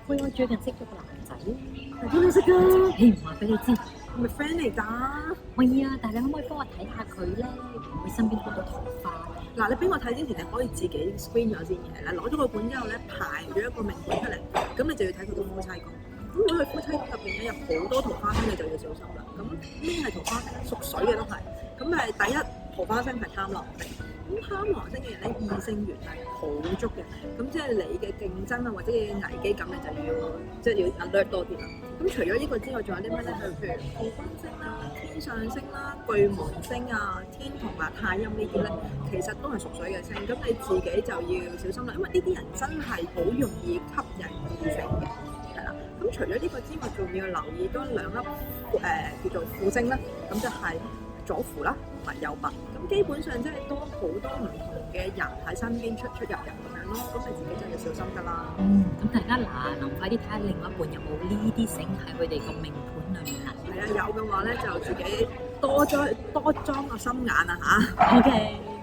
喂，我最近識咗個男仔，係邊度識㗎？你唔話俾你知，係咪 friend 嚟㗎？喂啊！但係你可唔可以幫我睇下佢咧？佢身邊好多桃花。嗱，你俾我睇之前，你可以自己 screen 咗先嘅。嗱，攞咗個本之後咧，排咗一個命盤出嚟，咁你就要睇佢個夫妻宮。咁如果佢夫妻宮入邊咧有好多桃花星，你就要小心啦。咁咩係桃花星？屬水嘅都係。咁第一桃花星係貪狼星。咁貪狼星嘅人咧，異性緣係好足嘅。咁即係你嘅競爭啊，或者嘅危機感，你就要 alert 多啲啦。咁除咗呢個之外，仲有啲咩咧？譬如破軍星啦、天上星啦、巨門星啊、天同啊、太陰呢啲咧，其實都係屬水嘅星。咁你自己就要小心啦，因為呢啲人真係好容易吸引異性嘅，係啦。咁除咗呢個之外，仲要留意多兩粒叫做副星啦。咁就係左輔啦，同埋右弼。咁基本上即係多好多唔同嘅人喺身邊出入入咁樣咯。咁你自己就要小心㗎啦。咁大家嗱，快啲睇下另外一半有冇呢啲星喺佢哋個命盤裏面啦。係啊，有嘅話咧就自己多裝個心眼啊嚇。OK。